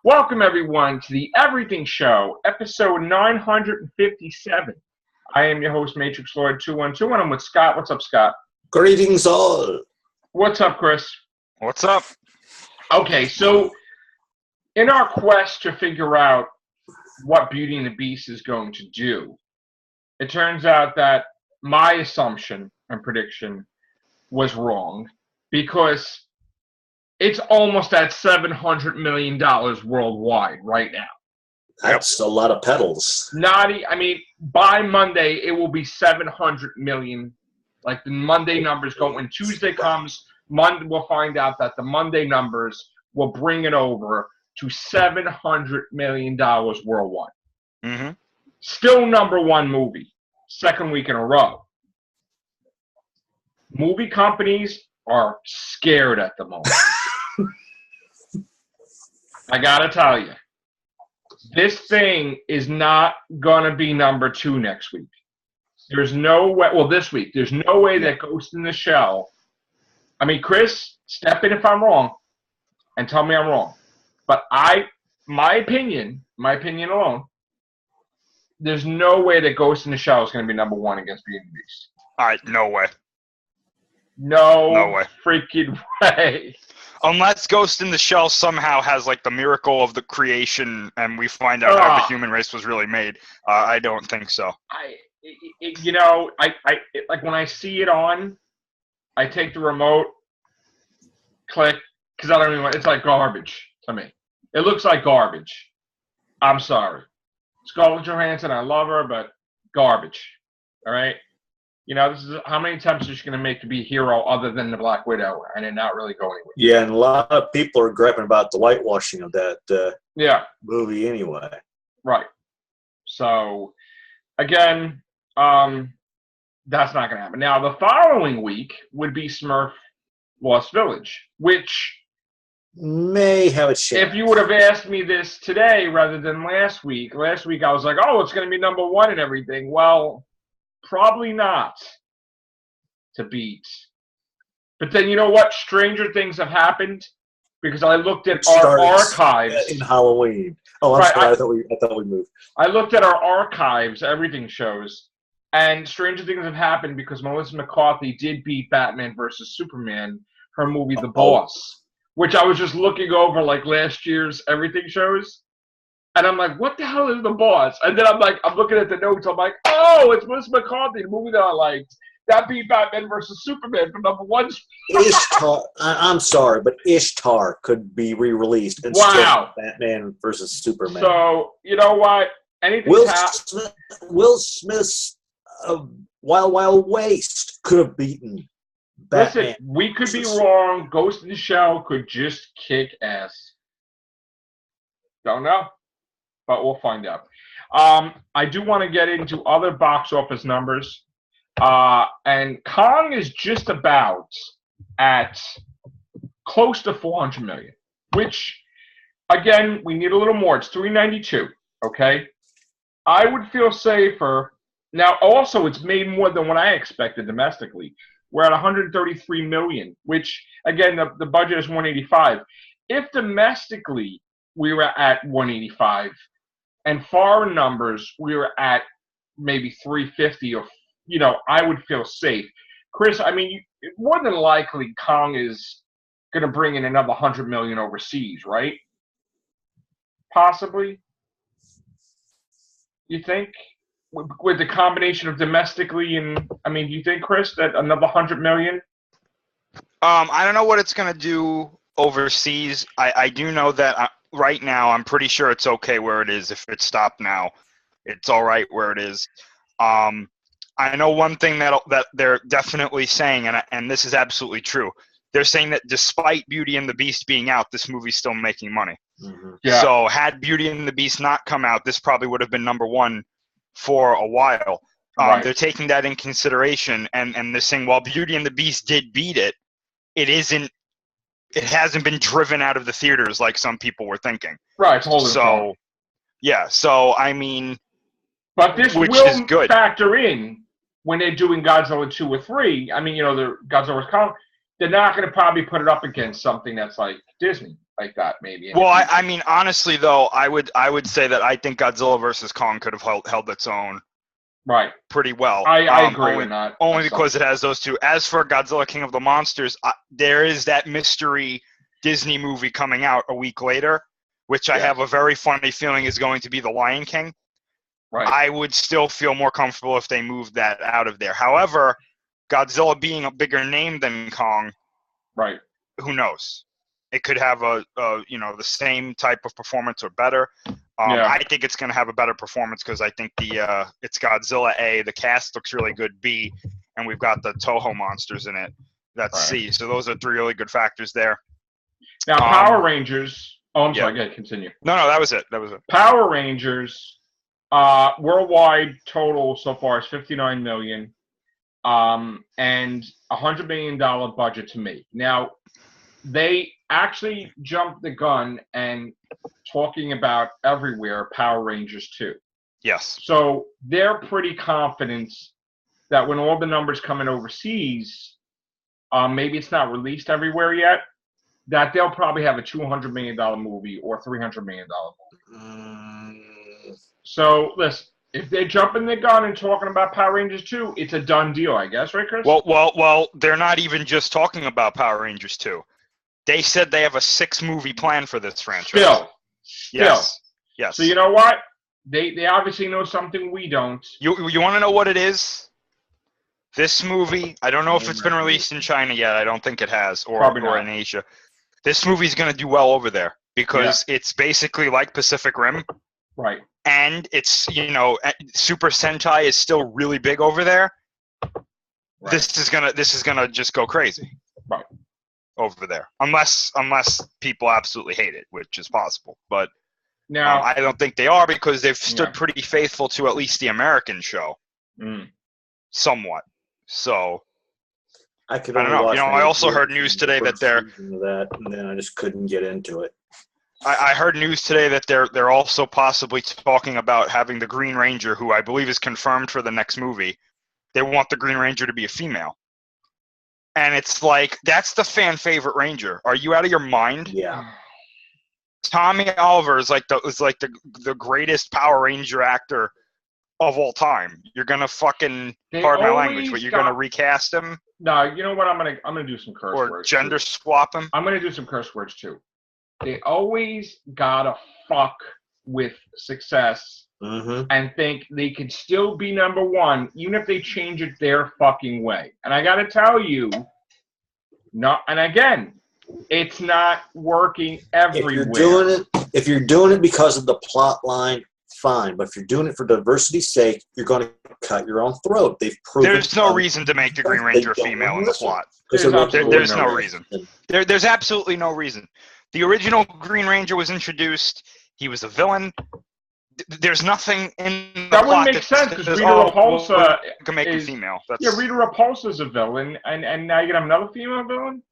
Welcome, everyone, to the Everything Show, episode 957. I am your host, Matrix Lord 212, and I'm with Scott. What's up, Scott? Greetings, all. What's up, Chris? What's up? Okay, so in our quest to figure out what Beauty and the Beast is going to do, it turns out that my assumption and prediction was wrong because it's almost at $700 million worldwide right now. That's a lot of pedals. By Monday, it will be 700 million. Like the Monday numbers go. When Tuesday comes, Monday we'll find out that the Monday numbers will bring it over to $700 million worldwide. Mm-hmm. Still number one movie, second week in a row. Movie companies are scared at the moment. I gotta tell you, this thing is not gonna be number two next week. There's no way. Well, this week, there's no way that Ghost in the Shell. I mean, Chris, step in if I'm wrong, and tell me I'm wrong. But my opinion alone, there's no way that Ghost in the Shell is gonna be number one against Beauty and the Beast. All right, no way. No way. Freaking way. Unless Ghost in the Shell somehow has like the miracle of the creation and we find out how the human race was really made. I don't think so. Like when I see it on, I take the remote, click, because I don't even. It's like garbage to me. It looks like garbage. I'm sorry, Scarlett Johansson. I love her, but garbage. All right. This is how many attempts is she going to make to be a hero other than the Black Widow, and it not really go anywhere. Yeah, and a lot of people are griping about the whitewashing of that movie anyway. Right. So, again, that's not going to happen. Now, the following week would be Smurf Lost Village, which may have a chance. If you would have asked me this today rather than last week I was like, oh, it's going to be number one and everything. Well, probably not to beat. But then you know what? Stranger things have happened because I looked at our archives. In Halloween. Oh, I'm sorry. I thought we moved. I looked at our archives, everything shows, and stranger things have happened because Melissa McCarthy did beat Batman versus Superman, her movie The Boss, which I was just looking over like last year's everything shows. And I'm like, what the hell is The Boss? And then I'm looking at the notes. I'm like, oh, it's Melissa McCarthy, the movie that I liked. That beat Batman versus Superman for number one. Ishtar, I'm sorry, but Ishtar could be re-released instead of Batman versus Superman. So, you know what? Will Smith's Wild Wild Waste could have beaten Batman. Listen, we could be wrong. Ghost in the Shell could just kick ass. Don't know. But we'll find out. I do want to get into other box office numbers. And Kong is just about at close to 400 million, which, again, we need a little more. It's 392, okay? I would feel safer. Now, also, it's made more than what I expected domestically. We're at 133 million, which, again, the budget is 185. If domestically we were at 185, and foreign numbers, we were at maybe 350 or, I would feel safe. Chris, more than likely Kong is going to bring in another 100 million overseas, right? Possibly? You think? With the combination of domestically and, do you think, Chris, that another 100 million? I don't know what it's going to do overseas. I do know that right now, I'm pretty sure it's okay where it is. If it's stopped now, it's all right where it is. I know one thing that they're definitely saying, and this is absolutely true. They're saying that despite Beauty and the Beast being out, this movie's still making money. Mm-hmm. Yeah. So had Beauty and the Beast not come out, this probably would have been number one for a while. Right. They're taking that in consideration, and they're saying, while Beauty and the Beast did beat it, it hasn't been driven out of the theaters like some people were thinking. Right. So, yeah. So, but this which will is good. Factor in when they're doing Godzilla 2 or 3. The Godzilla vs. Kong, they're not going to probably put it up against something that's like Disney. like that, maybe. Well, I mean, honestly, though, I would say that I think Godzilla versus Kong could have held its own right pretty well. I agree only, with that. Only because it has those two. As for Godzilla King of the Monsters, there is that mystery Disney movie coming out a week later, which I have a very funny feeling is going to be The Lion King. Right. I would still feel more comfortable if they moved that out of there. However, Godzilla being a bigger name than Kong, right? Who knows? It could have the same type of performance or better. I think it's going to have a better performance because I think it's Godzilla A, the cast looks really good B, and we've got the Toho monsters in it. That's C. So those are three really good factors there. Now, Power Rangers. Oh, I'm sorry. Go continue. No, that was it. Power Rangers. Worldwide total so far is $59 million, and $100 million budget to make. Now, they actually jumped the gun and talking about everywhere Power Rangers 2. Yes. So they're pretty confident that when all the numbers come in overseas, maybe it's not released everywhere yet, that they'll probably have a $200 million movie or $300 million movie. So, listen, if they're jumping the gun and talking about Power Rangers 2, it's a done deal, I guess, right, Chris? Well, they're not even just talking about Power Rangers 2. They said they have a 6-movie plan for this franchise. Still. Yes. So you know what? They obviously know something we don't. You want to know what it is? This movie, I don't know if it's been released in China yet. I don't think it has, or in Asia. This movie's going to do well over there because it's basically like Pacific Rim. Right. And it's, Super Sentai is still really big over there. Right. This is gonna just go crazy. Right. Over there, unless people absolutely hate it, which is possible. But now I don't think they are because they've stood pretty faithful to at least the American show, somewhat. So I don't know. I also heard news today that and then I just couldn't get into it. I heard news today that they're also possibly talking about having the Green Ranger, who I believe is confirmed for the next movie. They want the Green Ranger to be a female. And it's like, that's the fan favorite Ranger. Are you out of your mind? Yeah. Tommy Oliver is like the greatest Power Ranger actor of all time. You're gonna fucking pardon my language, but you're gonna recast him. No, you know what? I'm gonna do some curse words. Or gender swap him. I'm gonna do some curse words too. They always gotta fuck with success and think they could still be number one, even if they change it their fucking way. And I gotta tell you, and again, it's not working everywhere. If you're doing it because of the plot line, fine. But if you're doing it for diversity's sake, you're going to cut your own throat. They've proven. There's no reason to make the Green Ranger a female in the plot. There's no reason. There's absolutely no reason. The original Green Ranger was introduced. He was a villain. There's nothing in the that plot wouldn't make sense because Rita Repulsa can make a female. Rita Repulsa is a villain, and now you're gonna have another female villain.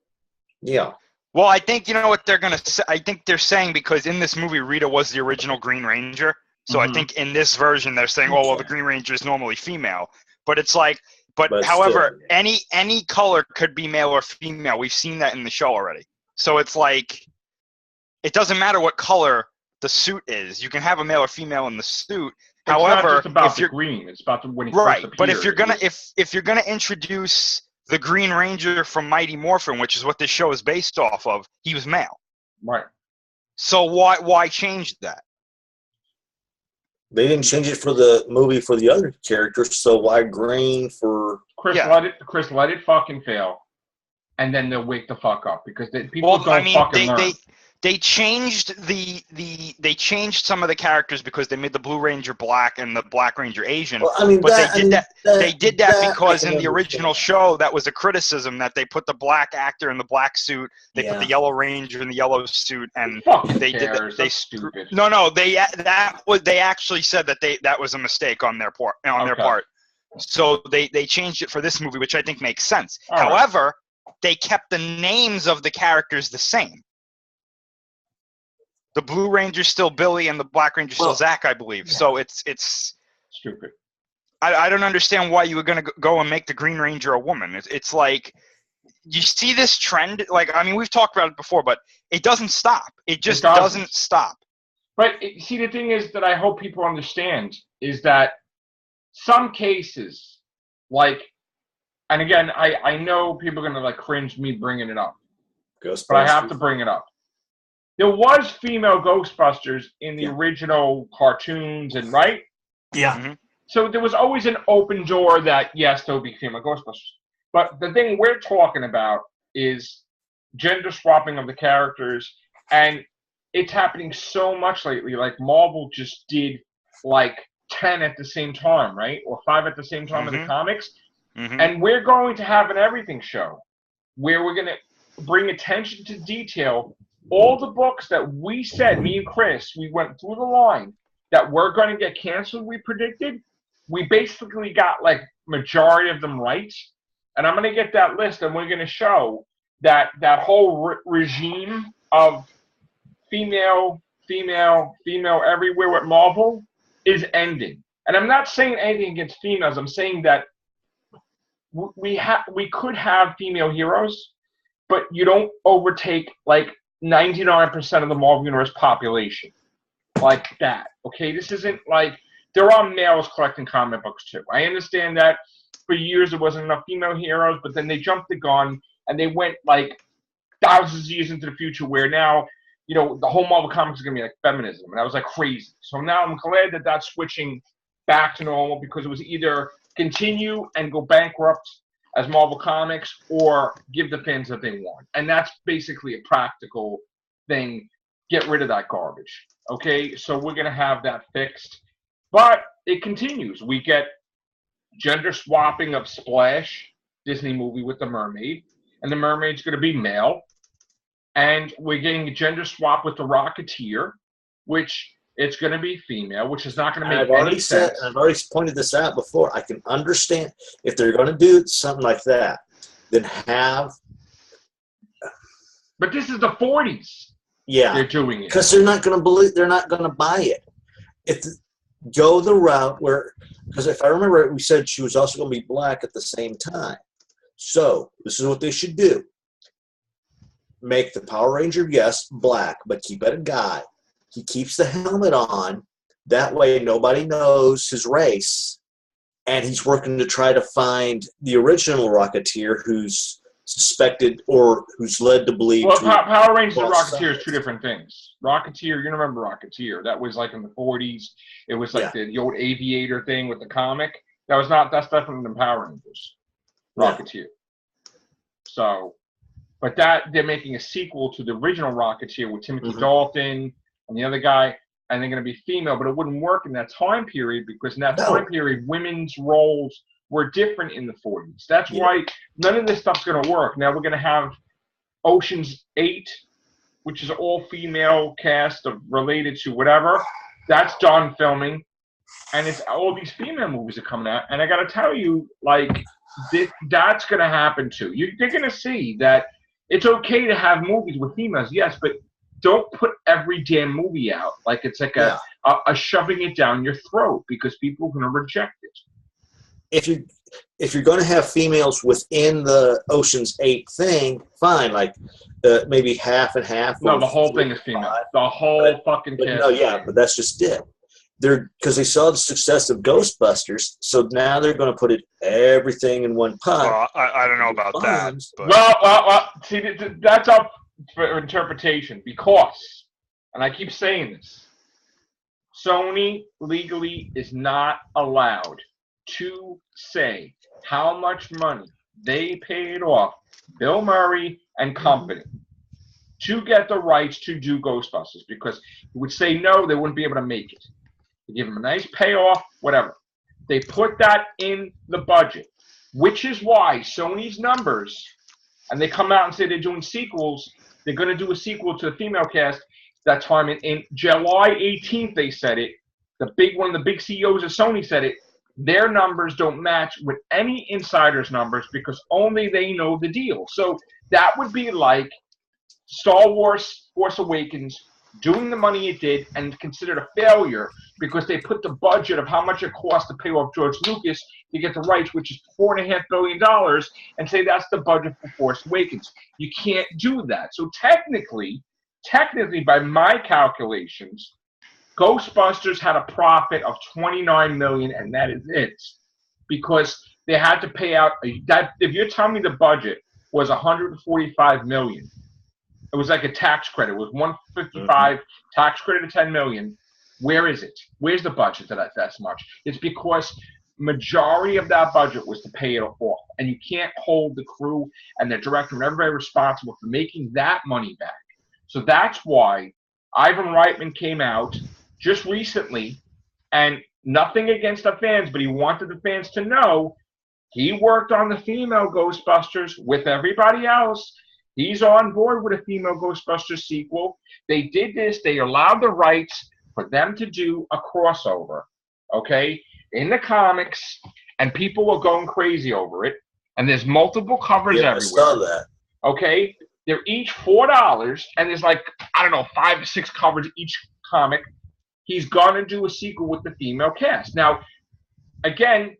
Yeah. Well, I think you know what they're gonna say. I think they're saying because in this movie Rita was the original Green Ranger, so I think in this version they're saying, oh well, the Green Ranger is normally female, but it's like, but however, still, any color could be male or female. We've seen that in the show already, so it's like, it doesn't matter what color the suit is. You can have a male or female in the suit. It's however, not just about the green. It's about when he first appeared. But if you're gonna introduce the Green Ranger from Mighty Morphin, which is what this show is based off of, he was male. Right. So why change that? They didn't change it for the movie for the other characters, so why green for Chris? Let it fucking fail, and then they'll wake the fuck up because people don't fucking learn. They changed they changed some of the characters because they made the Blue Ranger black and the Black Ranger Asian. Well, I mean, they did that because in the original show that was a criticism that they put the black actor in the black suit, they put the Yellow Ranger in the yellow suit, and they did that. They stupid. No, they actually said that was a mistake on their part. So they changed it for this movie, which I think makes sense. However, they kept the names of the characters the same. The Blue Ranger's still Billy and the Black Ranger's still Zach, I believe. Yeah. So it's stupid. I don't understand why you were going to go and make the Green Ranger a woman. It's like you see this trend. Like, I mean, we've talked about it before, but it doesn't stop. It just doesn't stop. But see, the thing is that I hope people understand is that some cases, like, and again, I know people are gonna like cringe me bringing it up, but I have to bring it up. There was female Ghostbusters in the original cartoons, and right? Yeah. Mm-hmm. So there was always an open door that yes, there would be female Ghostbusters. But the thing we're talking about is gender swapping of the characters, and it's happening so much lately. Like Marvel just did like 10 at the same time, right? Or 5 at the same time in the comics. Mm-hmm. And we're going to have an everything show where we're going to bring attention to detail. All the books that we said, me and Chris, we went through the line that we're going to get canceled, we predicted. We basically got like majority of them right. And I'm going to get that list, and we're going to show that that whole regime of female everywhere with Marvel is ending. And I'm not saying anything against females. I'm saying that we could have female heroes, but you don't overtake like 99% of the Marvel Universe population like that. Okay, this isn't like there are males collecting comic books too. I understand that for years there wasn't enough female heroes, but then they jumped the gun and they went like thousands of years into the future where now, you know, the whole Marvel Comics is going to be like feminism. And I was like crazy. So now I'm glad that that's switching back to normal, because it was either continue and go bankrupt as Marvel Comics or give the fans what they want. And that's basically a practical thing. Get rid of that garbage. Okay, so we're going to have that fixed. But it continues. We get gender swapping of Splash, Disney movie with the mermaid. And the mermaid's going to be male. And we're getting a gender swap with the Rocketeer, which it's going to be female, which is not going to make any sense. I've already pointed this out before. I can understand if they're going to do something like that, then have. But this is the 40s. Yeah, they're doing it because they're not going to believe. They're not going to buy it. If go the route where, because if I remember right, we said she was also going to be black at the same time. So this is what they should do. Make the Power Ranger, yes, black, but keep it a guy. He keeps the helmet on. That way nobody knows his race. And he's working to try to find the original Rocketeer who's suspected or who's led to believe. Well, Power Rangers and Rocketeer is two different things. Rocketeer, you remember Rocketeer. That was like in the 40s. It was like the old aviator thing with the comic. That's definitely the Power Rangers. Rocketeer. Yeah. So, but that they're making a sequel to the original Rocketeer with Timothy Dalton and the other guy, and they're going to be female, but it wouldn't work in that time period because in that time period, women's roles were different in the 40s. That's why none of this stuff's going to work. Now we're going to have Ocean's 8, which is all female cast of related to whatever. That's done filming, and it's all these female movies are coming out. And I got to tell you, like, that's going to happen too. They're going to see that it's okay to have movies with females, yes, but don't put every damn movie out like it's like a shoving it down your throat because people are going to reject it. If you're going to have females within the Ocean's 8 thing, fine, like maybe half and half. No, the whole thing is female. The whole fucking cast. No, yeah, but that's just it. Because they saw the success of Ghostbusters, so now they're going to put everything in one pot. Well, I don't know about that. But. Well, see, that's up for interpretation because, and I keep saying this, Sony legally is not allowed to say how much money they paid off Bill Murray and company to get the rights to do Ghostbusters, because he would say no, they wouldn't be able to make it. They give them a nice payoff, whatever. They put that in the budget, which is why Sony's numbers, and they come out and say they're doing sequels. They're going to do a sequel to the female cast that time in July 18th. They said it. The big CEOs of Sony said it. Their numbers don't match with any insiders' numbers because only they know the deal. So that would be like Star Wars Force Awakens doing the money it did and considered a failure because they put the budget of how much it costs to pay off George Lucas to get the rights, which is $4.5 billion, and say that's the budget for Force Awakens. You can't do that. So technically, by my calculations, Ghostbusters had a profit of $29 million, and that is it, because they had to pay out that. If you're telling me the budget was $145 million, it was like a tax credit. It was $155 tax credit of $10 million. Where is it? Where's the budget that's much? It's because majority of that budget was to pay it off, and you can't hold the crew and the director and everybody responsible for making that money back. So that's why Ivan Reitman came out just recently, and nothing against the fans, but he wanted the fans to know he worked on the female Ghostbusters with everybody else. He's on board with a female Ghostbusters sequel. They did this. They allowed the rights for them to do a crossover, okay, in the comics, and people were going crazy over it. And there's multiple covers everywhere. I saw that. Okay? They're each $4, and there's like, I don't know, 5 or 6 covers each comic. He's going to do a sequel with the female cast. Now, again,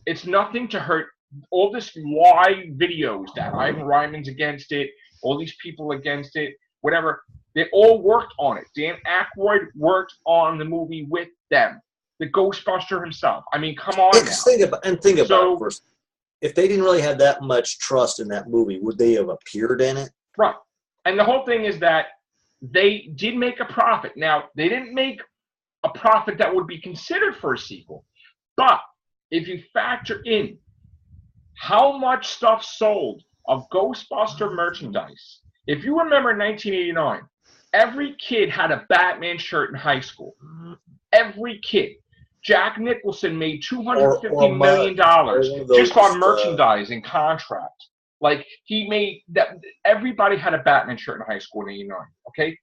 it's nothing to hurt all this live videos that Ivan Reitman's against it, all these people against it, whatever. They all worked on it. Dan Aykroyd worked on the movie with them. The Ghostbuster himself. I mean, come on now. Think about it first. If they didn't really have that much trust in that movie, would they have appeared in it? Right. And the whole thing is that they did make a profit. Now, they didn't make a profit that would be considered for a sequel. But if you factor in how much stuff sold of Ghostbuster merchandise, if you remember in 1989, every kid had a Batman shirt in high school. Every kid. Jack Nicholson made $250 million just on merchandising contract. Like, he made that. Everybody had a Batman shirt in high school in 89, okay?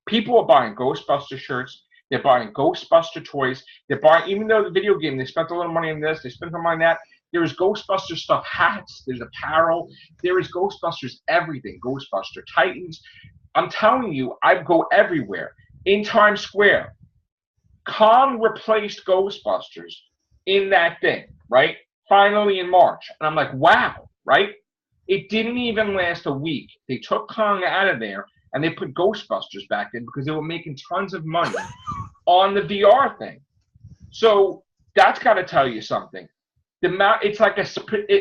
People are buying Ghostbuster shirts. They're buying Ghostbuster toys. They're buying, even though the video game, they spent a little money on this, they spent some money on that. There is Ghostbuster stuff, hats, there's apparel. There is Ghostbusters everything, Ghostbuster Titans. I'm telling you, I go everywhere. In Times Square, Kong replaced Ghostbusters in that thing, right? Finally in March. And I'm like, wow, right? It didn't even last a week. They took Kong out of there and they put Ghostbusters back in because they were making tons of money on the VR thing. So that's got to tell you something. It's like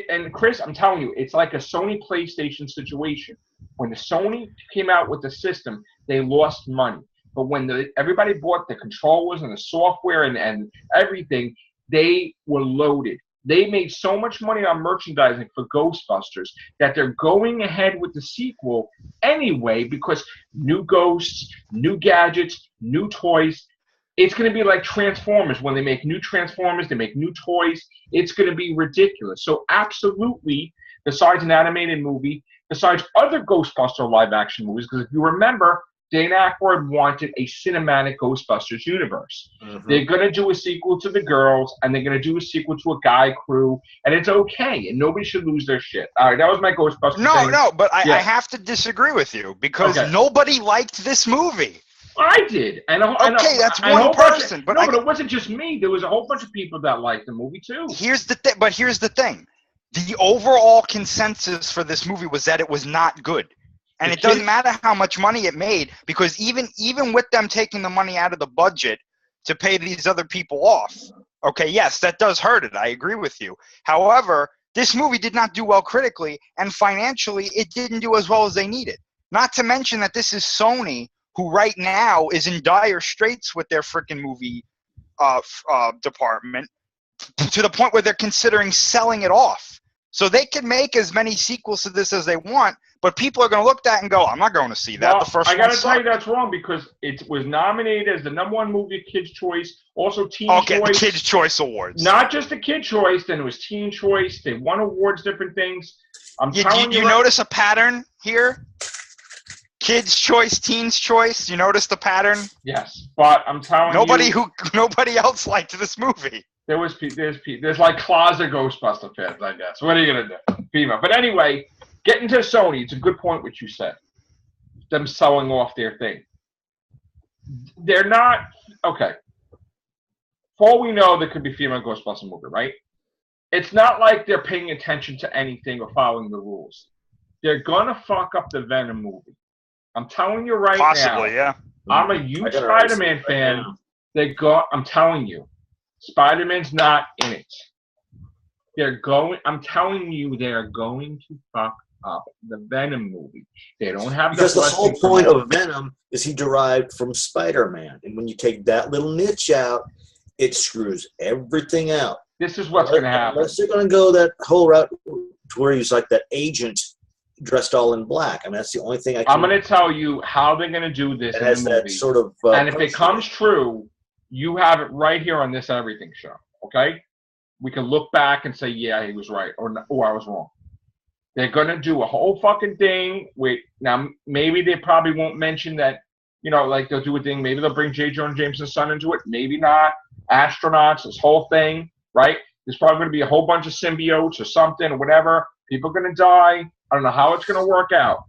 and Chris, I'm telling you, it's like a Sony PlayStation situation. When the Sony came out with the system, they lost money. But when everybody bought the controllers and the software and everything, they were loaded. They made so much money on merchandising for Ghostbusters that they're going ahead with the sequel anyway because new ghosts, new gadgets, new toys. It's going to be like Transformers. When they make new Transformers, they make new toys. It's going to be ridiculous. So absolutely, besides an animated movie, besides other Ghostbuster live-action movies, because if you remember, Dan Aykroyd wanted a cinematic Ghostbusters universe. Mm-hmm. They're going to do a sequel to The Girls, and they're going to do a sequel to a guy crew, and it's okay, and nobody should lose their shit. All right, that was my Ghostbusters thing. No, but I have to disagree with you, because nobody liked this movie. I did. That's one person. But it wasn't just me. There was a whole bunch of people that liked the movie, too. Here's the thing. The overall consensus for this movie was that it was not good. And it doesn't matter how much money it made, because even with them taking the money out of the budget to pay these other people off, okay, yes, that does hurt it. I agree with you. However, this movie did not do well critically, and financially, it didn't do as well as they needed. Not to mention that this is Sony, who right now is in dire straits with their freaking movie department, to the point where they're considering selling it off. So they can make as many sequels to this as they want, but people are going to look at that and go, I'm not going to see that. Well, the first I one got to tell you that's wrong, because it was nominated as the #1 movie Kids' Choice, also Teen Choice. Okay, the Kids' Choice Awards. Not just the Kids' Choice, then it was Teen Choice. They won awards, different things. You notice a pattern here? Kids' Choice, Teens' Choice. You notice the pattern? Yes, but I'm telling you, nobody else liked this movie. There's like closet Ghostbuster fans, I guess. What are you gonna do, FEMA? But anyway, getting to Sony, it's a good point what you said. Them selling off their thing. They're not okay. for all we know, there could be female Ghostbuster movie, right? It's not like they're paying attention to anything or following the rules. They're gonna fuck up the Venom movie. I'm telling you right now. Possibly, yeah. I'm a huge Spider-Man fan. I'm telling you, Spider-Man's not in it. I'm telling you, they're going to fuck up the Venom movie. They don't have because the whole point of Venom is he derived from Spider-Man, and when you take that little niche out, it screws everything out. This is what's going to happen. Unless they're going to go that whole route to where he's like that agent dressed all in black. I mean, that's the only thing I can. I'm going to tell you how they're going to do this in the movie. Sort of, and if it comes true, you have it right here on This Everything Show. Okay, we can look back and say, yeah, he was right, or I was wrong. They're going to do a whole fucking thing. Now, maybe they probably won't mention that, like they'll do a thing. Maybe they'll bring J. Jonah Jameson's son into it. Maybe not. Astronauts, this whole thing, right? There's probably going to be a whole bunch of symbiotes or something or whatever. People are going to die. I don't know how it's going to work out.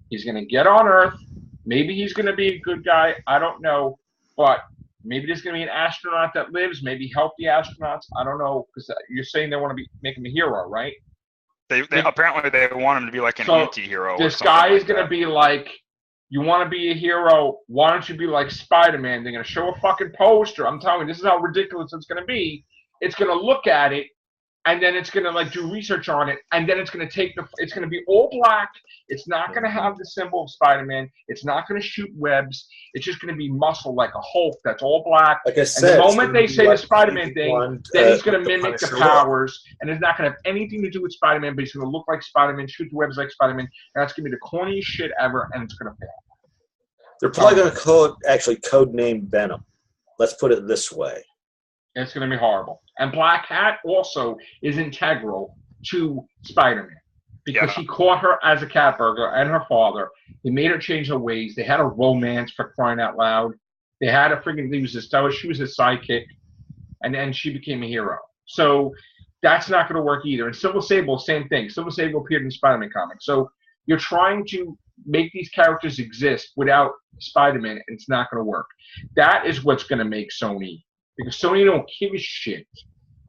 He's going to get on Earth. Maybe he's going to be a good guy. I don't know. But maybe there's going to be an astronaut that lives. Maybe help the astronauts. I don't know. Because you're saying they want to make him a hero, right? They apparently they want him to be like an anti-hero. This guy is going to be like, you want to be a hero, why don't you be like Spider-Man? They're going to show a fucking poster. I'm telling you, this is how ridiculous it's going to be. It's going to look at it, and then it's going to like do research on it, and then it's going to it's going to be all black. It's not going to have the symbol of Spider-Man. It's not going to shoot webs. It's just going to be muscle like a Hulk that's all black. Like I said, and the moment they say the Spider-Man thing, then he's going to mimic the powers, and it's not going to have anything to do with Spider-Man, but he's going to look like Spider-Man, shoot the webs like Spider-Man, and that's going to be the corniest shit ever, and it's going to fail. They're probably going to code name Venom. Let's put it this way. It's going to be horrible. And Black Hat also is integral to Spider-Man because he caught her as a cat burglar and her father. He made her change her ways. They had a romance, for crying out loud. They had a freaking she was his sidekick, and then she became a hero. So that's not going to work either. And Silver Sable, same thing. Silver Sable appeared in Spider-Man comics. So you're trying to make these characters exist without Spider-Man, and it's not going to work. That is what's going to make Sony. Because Sony don't give a shit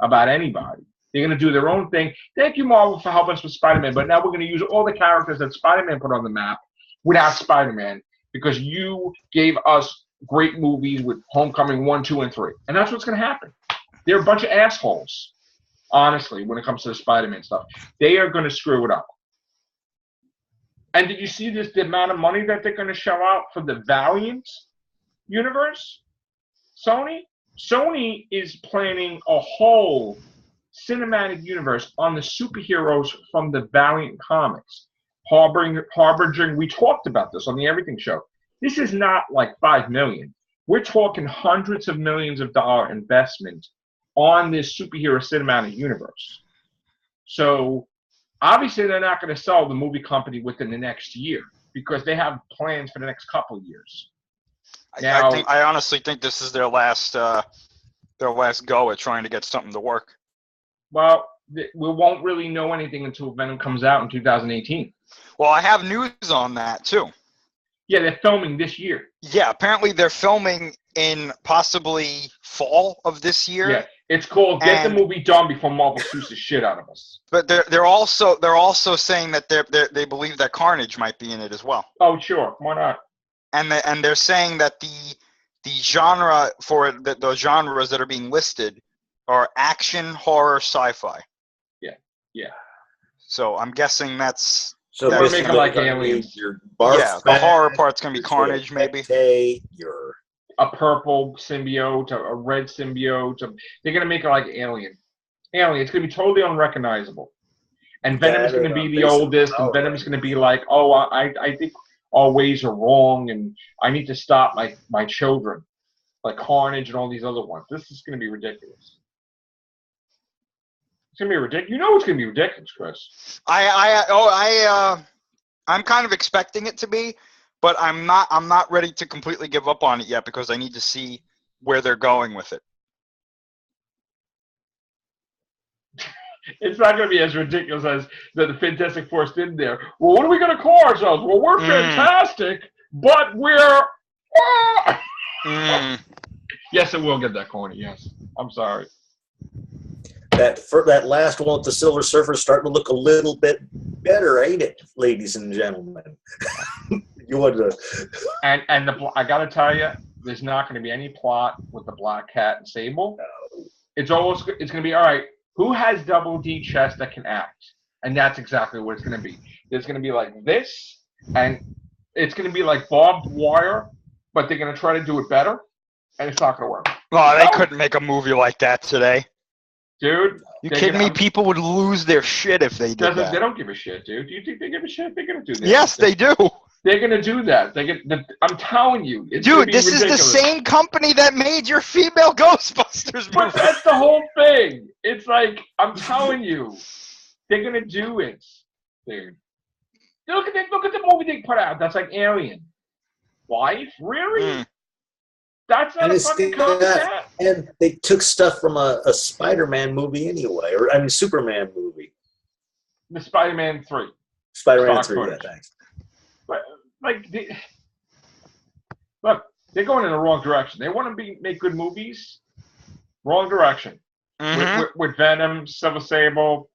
about anybody. They're going to do their own thing. Thank you, Marvel, for helping us with Spider-Man, but now we're going to use all the characters that Spider-Man put on the map without Spider-Man because you gave us great movies with Homecoming 1, 2, and 3. And that's what's going to happen. They're a bunch of assholes, honestly, when it comes to the Spider-Man stuff. They are going to screw it up. And did you see the amount of money that they're going to shell out for the Valiant universe? Sony is planning a whole cinematic universe on the superheroes from the Valiant comics. Harbinger, we talked about this on the Everything Show. This is not like $5 million. We're talking hundreds of millions of dollar investment on this superhero cinematic universe. So obviously they're not going to sell the movie company within the next year because they have plans for the next couple of years. Now, I honestly think this is their last go at trying to get something to work. Well, we won't really know anything until Venom comes out in 2018. Well, I have news on that too. Yeah, they're filming this year. Yeah, apparently they're filming in possibly fall of this year. Yeah, it's called Get the Movie Done Before Marvel sues the shit out of us. But they're also saying that they believe that Carnage might be in it as well. Oh, sure, why not? And they're saying that the genre for the genres that are being listed are action, horror, sci-fi. Yeah. So I'm guessing that's. So we're making like aliens. The horror part's gonna be Carnage, maybe. You're a purple symbiote, a red symbiote. They're gonna make it like Alien. It's gonna be totally unrecognizable. And Venom's gonna be the oldest, and Venom's gonna be like, oh, I think all ways are wrong, and I need to stop my children, like Carnage and all these other ones. This is gonna be ridiculous. It's gonna be ridiculous. You know it's gonna be ridiculous, Chris. I'm kind of expecting it to be, but I'm not ready to completely give up on it yet because I need to see where they're going with it. It's not going to be as ridiculous as the Fantastic Four did there. Well, what are we going to call ourselves? Well, we're fantastic, but we're... Yes, it will get that corny. Yes, I'm sorry. That last one with the Silver Surfer is starting to look a little bit better, ain't it, ladies and gentlemen? You want to? And I gotta tell you, there's not going to be any plot with the Black Cat and Sable. No. It's going to be all right. Who has double D chest that can act? And that's exactly what it's going to be. There's going to be like this, and it's going to be like barbed wire, but they're going to try to do it better, and it's not going to work. Oh, they couldn't make a movie like that today. Dude. You kidding me? People would lose their shit if they did that. They don't give a shit, dude. Do you think they give a shit? They're going to do that. Yes, they do. They're going to do that. I'm telling you. Dude, this is the same company that made your female Ghostbusters movie. But that's the whole thing. It's like, I'm telling you. They're going to do it, dude. Look at the movie they put out. That's like Alien. Wife? Really? Mm. That's not a fucking concept. And they took stuff from a Spider-Man movie anyway. Superman movie. The Spider-Man 3. Spider-Man 3, yeah, thanks. But, like, look, they're going in the wrong direction. They want to make good movies. Wrong direction. Mm-hmm. With Venom, Silver Sable,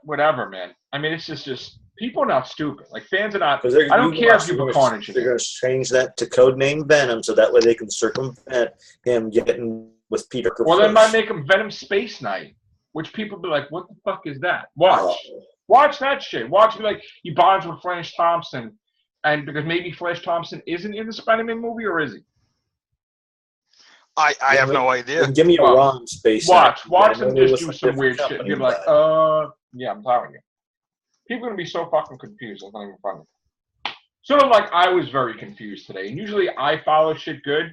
whatever, man. I mean, it's just people are not stupid. Like, fans are not. I don't care if you put Carnage in. They're going to change that to codename Venom, so that way they can circumvent him getting with Peter. Well, they might make him Venom Space Knight, which people be like, "What the fuck is that?" Watch that shit. Watch me like he bonds with Flash Thompson, and because maybe Flash Thompson isn't in the Spider-Man movie, or is he? I have no idea. Give me a wrong Space. Watch them just do some weird shit. You're like, yeah, I'm telling you. People are gonna be so fucking confused. It's not even funny. Sort of like I was very confused today. And usually I follow shit good,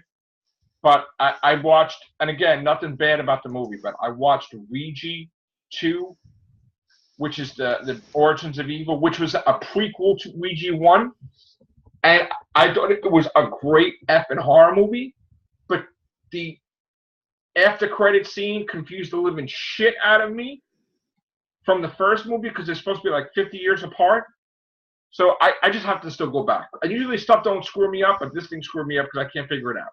but I watched, and again, nothing bad about the movie, but I watched Ouija 2, which is the Origins of Evil, which was a prequel to Ouija 1, and I thought it was a great effing horror movie, but the after credit scene confused the living shit out of me from the first movie because they're supposed to be like 50 years apart. So I just have to still go back. And usually stuff don't screw me up, but this thing screwed me up because I can't figure it out.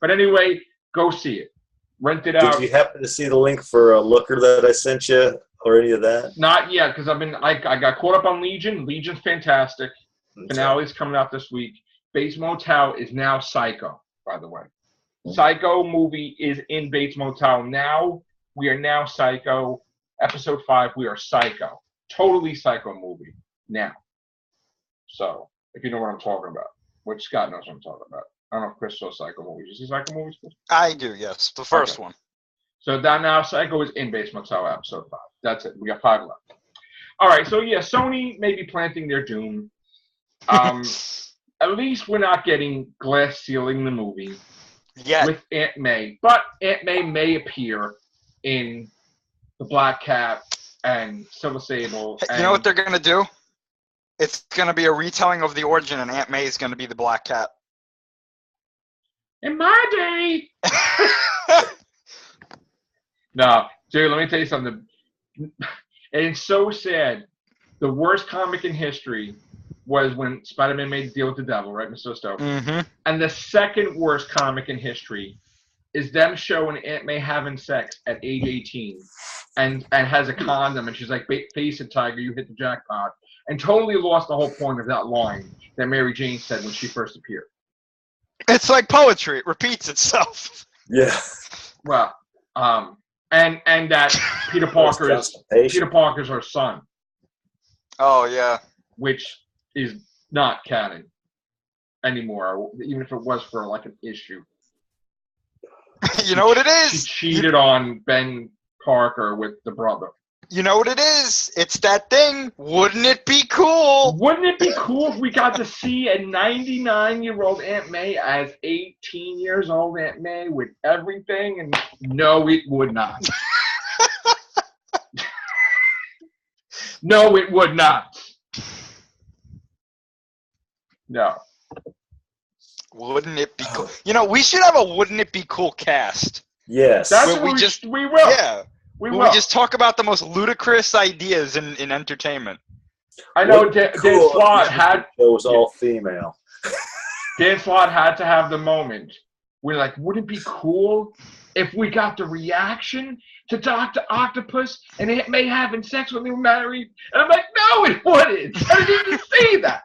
But anyway, go see it. Rent it out. Did you happen to see the link for a Looker that I sent you or any of that? Not yet, because I got caught up on Legion. Legion's fantastic. Finale's coming out this week. Bates Motel is now Psycho, by the way. Psycho movie is in Bates Motel now. We are now Psycho. Episode 5, we are Psycho. Totally Psycho movie now. So, if you know what I'm talking about, which Scott knows what I'm talking about. I don't know if Chris saw Psycho movies. You see Psycho movies, Chris? I do, yes. The first one. So that now Psycho is in Bates Motel episode 5. That's it. We got 5 left. All right. So yeah, Sony may be planting their doom. At least we're not getting glass ceiling the movie with Aunt May. But Aunt may appear in the Black Cat and Silver Sable. You know what they're gonna do? It's gonna be a retelling of the origin, and Aunt May is gonna be the Black Cat. In my day. No, dude, let me tell you something. It's so sad. The worst comic in history was when Spider-Man made the deal with the devil, right, Mr. Stowe? Mm-hmm. And the second worst comic in history is them showing Aunt May having sex at age 18 and has a condom, and she's like, face it, Tiger, you hit the jackpot. And totally lost the whole point of that line that Mary Jane said when she first appeared. It's like poetry. It repeats itself. Yeah. Well, and that Peter Parker's her son. Oh, yeah. Which is not canon anymore, even if it was for like an issue. You know what it is? She cheated on Ben Parker with the brother. You know what it is? It's that thing. Wouldn't it be cool? Wouldn't it be cool if we got to see a 99-year-old Aunt May as 18 years old Aunt May with everything? And no, it would not. No, it would not. No. Wouldn't it be cool? You know, we should have a Wouldn't It Be Cool cast. Yes. That's what we will. Yeah. We just talk about the most ludicrous ideas in entertainment. I know Dan Slott had... It was all female. Dan Slott had to have the moment We're like, wouldn't it be cool if we got the reaction to Dr. Octopus and it may having sex when they were married? And I'm like, no, it wouldn't. I didn't even see that.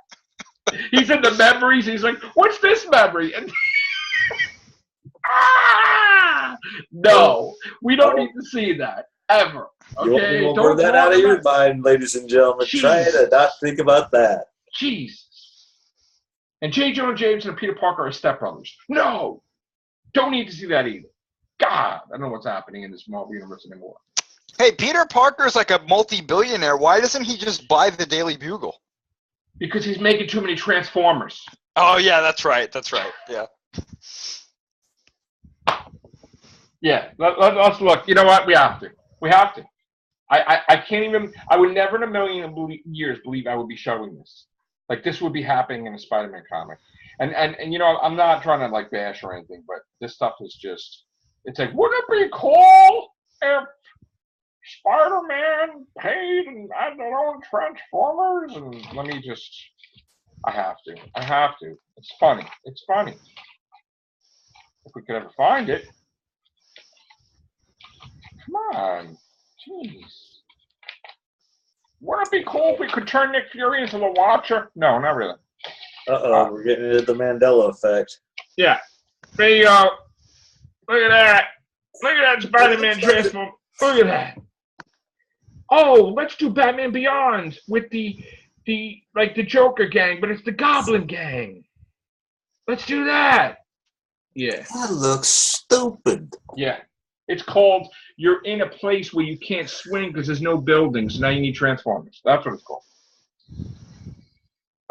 He's in the memories. He's like, what's this memory? And no, we don't need to see that ever. Okay, you won't burn that out of your mind, ladies and gentlemen. Jesus. Try to not think about that. Jesus. And J. Jonah Jameson and Peter Parker are stepbrothers. No, don't need to see that either. God, I don't know what's happening in this Marvel universe anymore. Hey, Peter Parker's like a multi-billionaire. Why doesn't he just buy the Daily Bugle? Because he's making too many Transformers. Oh, yeah, that's right. That's right. Yeah. Yeah, let's look. You know what? We have to. We have to. I can't even. I would never in a million years believe I would be showing this. Like this would be happening in a Spider-Man comic. And you know, I'm not trying to like bash or anything, but this stuff is just. It's like, wouldn't it be cool if Spider-Man paid and had their own Transformers? And let me just. I have to. I have to. It's funny. It's funny. If we could ever find it. Come on. Jeez. Wouldn't it be cool if we could turn Nick Fury into the Watcher? No, not really. We're getting into the Mandela effect. Yeah. There you go. Look at that. Look at that Spider-Man transform. Look at that. Oh, let's do Batman Beyond with the Joker gang, but it's the Goblin gang. Let's do that. Yeah. That looks stupid. Yeah. It's called you're in a place where you can't swing because there's no buildings. Now you need Transformers. That's what it's called.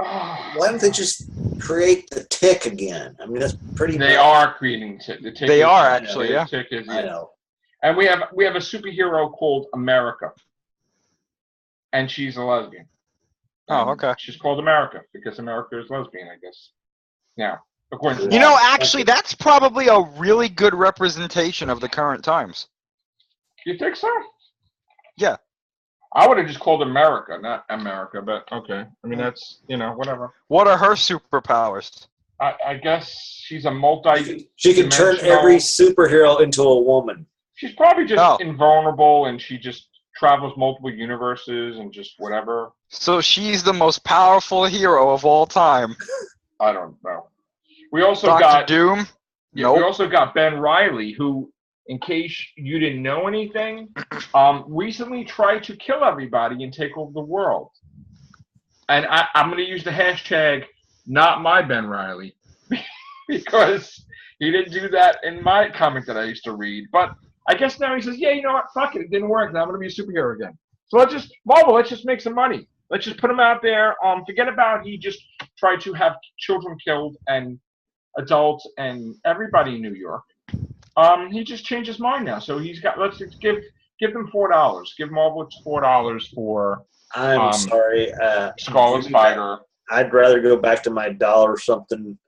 Oh, why don't they just create the Tick again? I mean, that's pretty. They are creating Tick. The Tick. They are actually, yeah. Tick is. I know. And we have a superhero called America, and she's a lesbian. Oh, okay. She's called America because America is lesbian, I guess. Now. You know, actually, that's probably a really good representation of the current times. You think so? Yeah. I would have just called America, not America, but okay. I mean, that's, whatever. What are her superpowers? I guess she's a multi... She can turn every superhero into a woman. She's probably just invulnerable, and she just travels multiple universes and just whatever. So she's the most powerful hero of all time. I don't know. We also Dr. got Doom. Nope. We also got Ben Reilly, who, in case you didn't know anything, recently tried to kill everybody and take over the world. And I'm going to use the hashtag not my Ben Reilly because he didn't do that in my comic that I used to read. But I guess now he says, yeah, you know what? Fuck it. It didn't work. Now I'm going to be a superhero again. So let's just make some money. Let's just put him out there. Forget about he just tried to have children killed and adults and everybody in New York. He just changed his mind now. So he's got. Let's give them $4. Give Marvel $4 for. I'm sorry, Scarlet Spider. I'd rather go back to my dollar something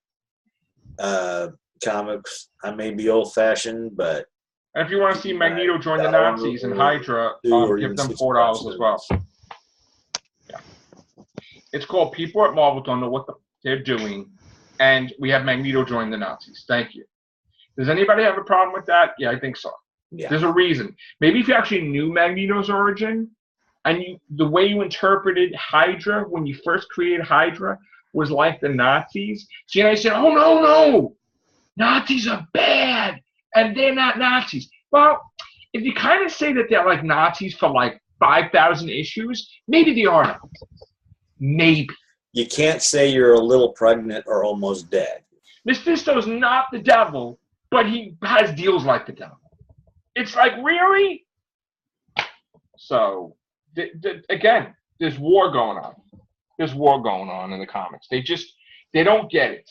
comics. I may be old fashioned, but. And if you want to see Magneto join the Nazis and Hydra, give them $4 as well. Yeah. It's called People at Marvel Don't Know What they're doing. And we have Magneto join the Nazis. Thank you. Does anybody have a problem with that? Yeah, I think so. Yeah. There's a reason. Maybe if you actually knew Magneto's origin, and the way you interpreted Hydra when you first created Hydra was like the Nazis. So you know, you said, oh, no. Nazis are bad, and they're not Nazis. Well, if you kind of say that they're like Nazis for like 5,000 issues, maybe they are Nazis. Maybe. You can't say you're a little pregnant or almost dead. Mephisto's not the devil, but he has deals like the devil. It's like, really? So, again, there's war going on. There's war going on in the comics. They don't get it.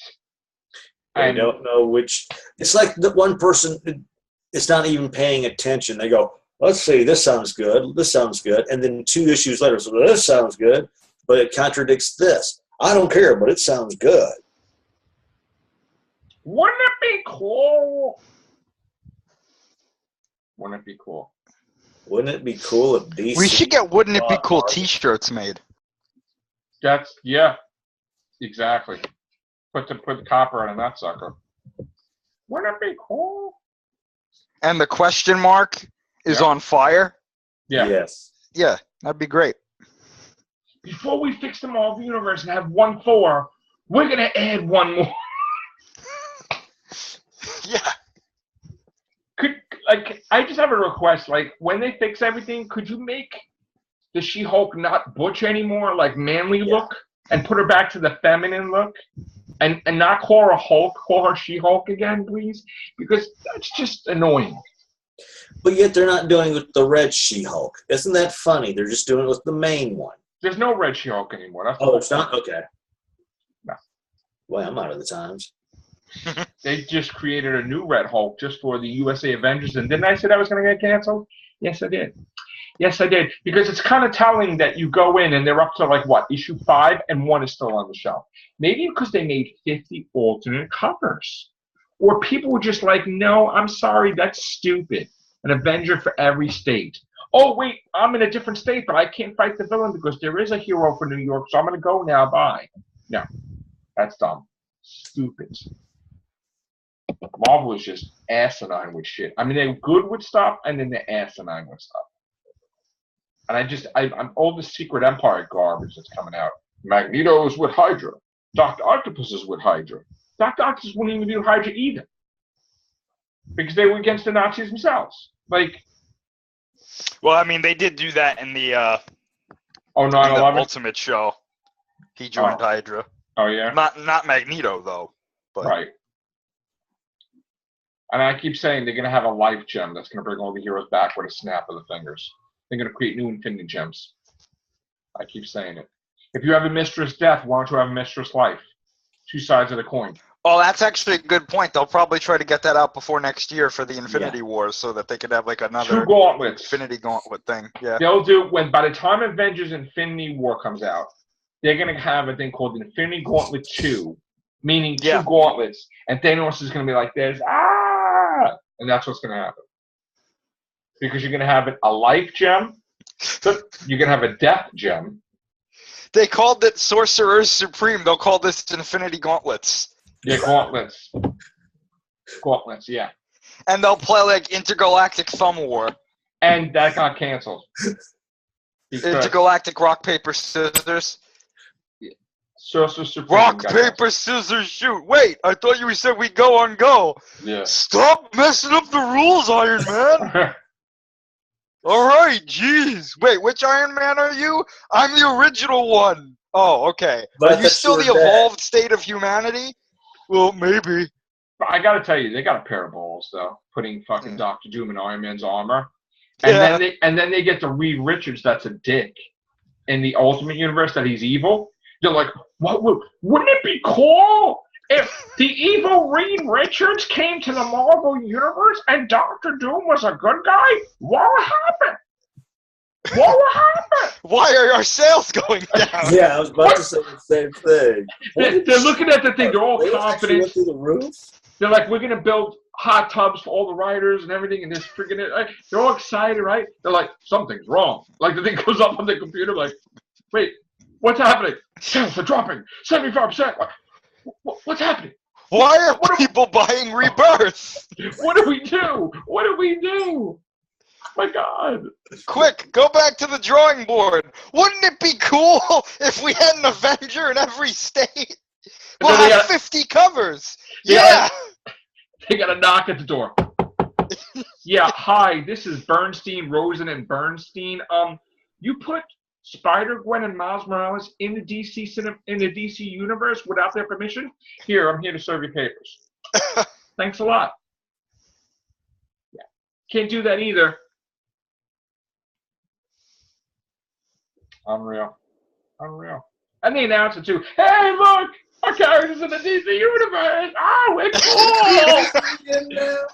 I don't know which. It's like the one person is not even paying attention. They go, let's see, this sounds good. This sounds good. And then 2 issues later, so this sounds good. But it contradicts this. I don't care, but it sounds good. Wouldn't it be cool? Wouldn't it be cool? Wouldn't it be cool if DC... We should get Wouldn't It Be Cool t-shirts made. Yeah, exactly. Put the copper on that sucker. Wouldn't it be cool? And the question mark is Yeah. on fire. Yeah. Yes. Yeah, that'd be great. Before we fix the Marvel Universe and have 1-4, we're going to add one more. Yeah. I just have a request. Like, when they fix everything, could you make the She-Hulk not butch anymore, like manly look, and put her back to the feminine look? And not call her Hulk, call her She-Hulk again, please? Because that's just annoying. But yet they're not doing it with the red She-Hulk. Isn't that funny? They're just doing it with the main one. There's no red She-Hulk anymore. That's the Oh, whole it's not? point. Okay. No. Well, I'm out of the times. They just created a new Red Hulk just for the USA Avengers. And didn't I say that was going to get canceled? Yes, I did. Yes, I did. Because it's kind of telling that you go in and they're up to, like, what, issue 5 and 1 is still on the shelf. Maybe because they made 50 alternate covers. Or people were just like, no, I'm sorry, that's stupid. An Avenger for every state. Oh, wait, I'm in a different state, but I can't fight the villain because there is a hero for New York, so I'm going to go now, bye. No, that's dumb. Stupid. Marvel is just asinine with shit. I mean, they're good with stuff, and then they're asinine with stuff. And I'm all the Secret Empire garbage that's coming out. Magneto is with Hydra. Dr. Octopus is with Hydra. Dr. Octopus wouldn't even do Hydra either. Because they were against the Nazis themselves. Like, Well, I mean, they did do that in the oh, in the 9/11? Ultimate show. He joined Hydra. Oh, yeah? Not Magneto though. But Right. And I keep saying they're going to have a life gem that's going to bring all the heroes back with a snap of the fingers. They're going to create new Infinity Gems. I keep saying it. If you have a Mistress Death, why don't you have a Mistress Life? Two sides of the coin. Oh, that's actually a good point. They'll probably try to get that out before next year for the Infinity Wars, so that they could have like another Two gauntlets. Infinity Gauntlet thing. Yeah. They'll do by the time Avengers Infinity War comes out, they're going to have a thing called the Infinity Gauntlet 2, meaning two gauntlets, and Thanos is going to be like this, and that's what's going to happen. Because you're going to have a life gem, you're going to have a death gem. They called it Sorcerers Supreme. They'll call this Infinity Gauntlets. Yeah, gauntlets. Gauntlets, yeah. And they'll play like Intergalactic Thumb War. And that got canceled. Intergalactic Rock, Paper, Scissors. Sorcerer Supreme. Rock, paper, scissors, shoot. Wait, I thought you said we go on go. Yeah. Stop messing up the rules, Iron Man. All right, jeez. Wait, which Iron Man are you? I'm the original one. Oh, okay. But are you still the evolved state of humanity? Well, maybe. But I gotta tell you, they got a pair of balls though. Putting fucking Dr. Doom in Iron Man's armor, and then they get to Reed Richards. That's a dick. In the Ultimate Universe, that he's evil. They're like, wouldn't it be cool if the evil Reed Richards came to the Marvel Universe and Dr. Doom was a good guy? What would happen? What would happen? Why are our sales going down? Yeah, I was about to say the same thing. They're looking at the thing. They're all They confident. went through the roof? They're like, we're going to build hot tubs for all the writers and everything, and this freaking they're all excited, right? They're like, something's wrong. Like, the thing goes up on the computer, like, wait, what's happening? Sales are dropping 75%. What's happening? Why are people buying Rebirth? What do we do? What do we do? My God. Quick, go back to the drawing board. Wouldn't it be cool if we had an Avenger in every state? We'll have 50 covers. Yeah. They got a knock at the door. Yeah, hi, this is Bernstein, Rosen, and Bernstein. You put Spider-Gwen and Miles Morales in the DC universe without their permission? Here, I'm here to serve your papers. Thanks a lot. Yeah. Can't do that either. Unreal. And they announced it too. Hey, look! Our characters in the DC universe! Oh, we're cool!